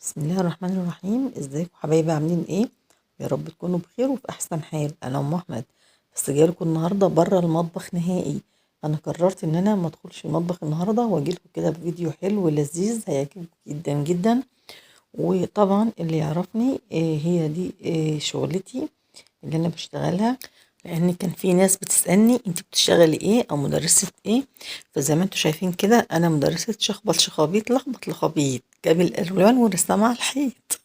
بسم الله الرحمن الرحيم. ازيكم حبايبي؟ عاملين ايه؟ يا رب تكونوا بخير وفي احسن حال. انا ام احمد، بس جايلكم النهارده بره المطبخ نهائي. انا قررت ان انا ما ادخلش المطبخ النهارده واجيلكم كده بفيديو حلو ولذيذ هيعجبكم جدا جدا. وطبعا اللي يعرفني هي دي شغلتي اللي انا بشتغلها، لان كان في ناس بتسالني انت بتشتغلي ايه او مدرسه ايه. فزي ما انتم شايفين كده انا مدرسه شخبط شخابيط لخبط لخبيط، جاب الالوان ورسمها على الحيط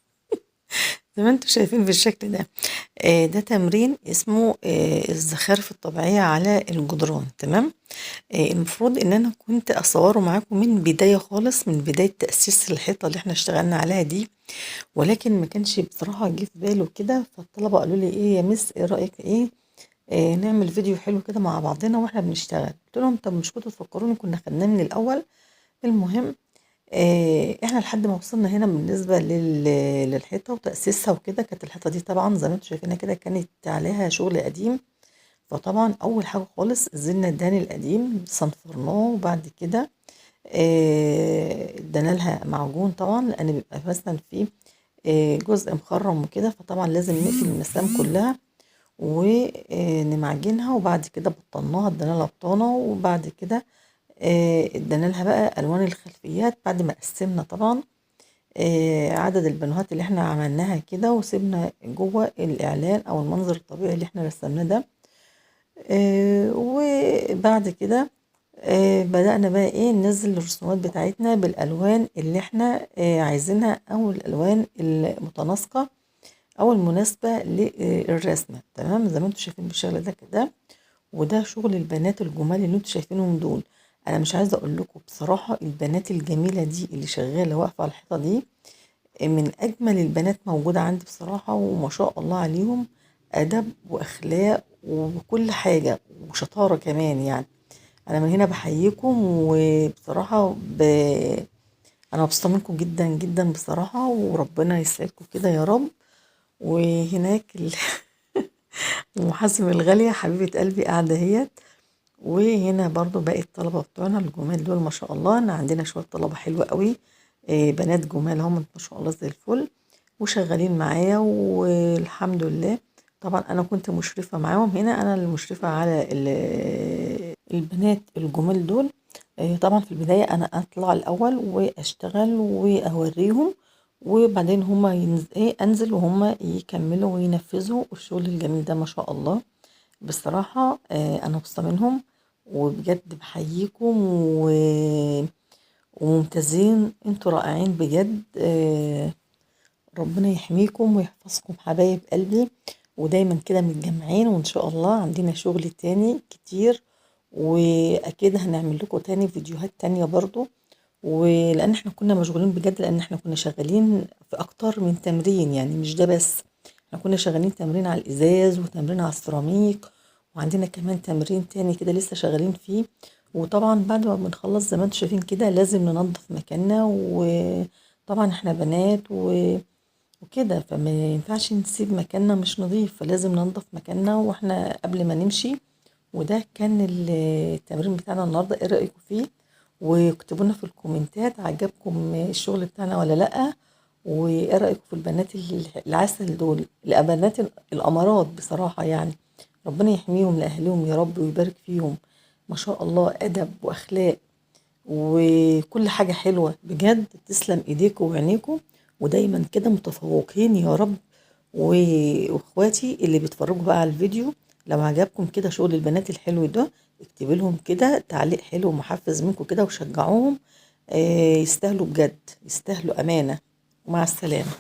زي ما انتم شايفين بالشكل ده. ده تمرين اسمه الزخارف الطبيعيه على الجدران. تمام. المفروض ان انا كنت اصوره معاكم من بدايه خالص، من بدايه تاسيس الحيطه اللي احنا اشتغلنا عليها دي، ولكن ما كانش بصراحه جه في باله كده. فالطلبه قالوا لي ايه يا مس، ايه رايك ايه نعمل فيديو حلو كده مع بعضنا واحنا بنشتغل؟ قلت لهم طب مش كنتوا تفكروني كنا خدناه من الاول. المهم احنا لحد ما وصلنا هنا بالنسبه للحيطه وتاسيسها وكده. كانت الحيطه دي طبعا زي ما انتم شايفينها كده كانت عليها شغل قديم. فطبعا اول حاجه خالص نزلنا الدهان القديم صنفرناه، وبعد كده ادينا لها معجون طبعا، لان بيبقى مثلا في جزء مخرم وكده، فطبعا لازم نقفل المسام كلها ونمعجنها. وبعد كده بطناها، ادينا لها بطانه، وبعد كده ادينا لها بقى الوان الخلفيات بعد ما قسمنا طبعا عدد البانوهات اللي احنا عملناها كده، وسيبنا جوه الاعلان او المنظر الطبيعي اللي احنا رسمناه ده. وبعد كده بدأنا بقى ايه ننزل الرسومات بتاعتنا بالالوان اللي احنا عايزينها، او الالوان المتناسقه او المناسبه للرسمه. تمام، زي ما انتم شايفين بالشكل ده كده. وده شغل البنات الجمال اللي انتم شايفينهم دول. انا مش عايزه اقول لكم بصراحه، البنات الجميله دي اللي شغاله واقفه على الحيطه دي من اجمل البنات موجوده عندي بصراحه، وما شاء الله عليهم، ادب واخلاق وكل حاجه وشطاره كمان يعني. انا من هنا بحييكم، وبصراحه انا مبسوطه منكم جدا جدا بصراحه، وربنا يسعدكم كده يا رب. وهناك المحاسب الغاليه حبيبه قلبي قاعده اهيت. وهنا برضو باقي الطلبة بتوعنا الجمال دول ما شاء الله. أنا عندنا شوية طلبة حلوة قوي، بنات جمال هم ما شاء الله زي الفل، وشغالين معايا والحمد لله. طبعا أنا كنت مشرفة معاهم هنا، أنا المشرفة على البنات الجمال دول. طبعا في البداية أنا أطلع الأول وأشتغل وأوريهم، وبعدين هما أنزل وهما يكملوا وينفذوا الشغل الجميل ده ما شاء الله. بصراحة أنا مبسوطة منهم، وبجد بحييكم وممتازين، انتوا رائعين بجد. ربنا يحميكم ويحفظكم حبايب قلبي، ودايما كده متجمعين، وإن شاء الله عندنا شغل تاني كتير، وأكيد هنعمل لكم تاني فيديوهات تانية برضو. ولأن احنا كنا مشغولين بجد، لأن احنا كنا شغالين في أكتر من تمرين، يعني مش ده بس، احنا كنا شغالين تمرين على الإزاز وتمرين على السيراميك، وعندنا كمان تمرين تاني كده لسه شغالين فيه. وطبعا بعد ما بنخلص زي ما انتم شايفين كده لازم ننظف مكاننا، وطبعا احنا بنات وكده، فما ينفعش نسيب مكاننا مش نظيف، فلازم ننظف مكاننا واحنا قبل ما نمشي. وده كان التمرين بتاعنا النهارده. ايه رأيكم فيه؟ واكتبوا لنا في الكومنتات عجبكم الشغل بتاعنا ولا لأ. وايه رأيكم في البنات العسل دول، البنات الأمارات بصراحة يعني. ربنا يحميهم لأهلهم يا رب ويبارك فيهم. ما شاء الله أدب وأخلاق وكل حاجة حلوة بجد. تسلم ايديكم وعينيكم، ودايما كده متفوقين يا رب. واخواتي اللي بيتفرجوا بقى على الفيديو، لو عجبكم كده شغل البنات الحلو ده اكتبوا لهم كده تعليق حلو ومحفز منكم كده وشجعوهم. يستاهلوا بجد، يستاهلوا أمانة. ومع السلامة.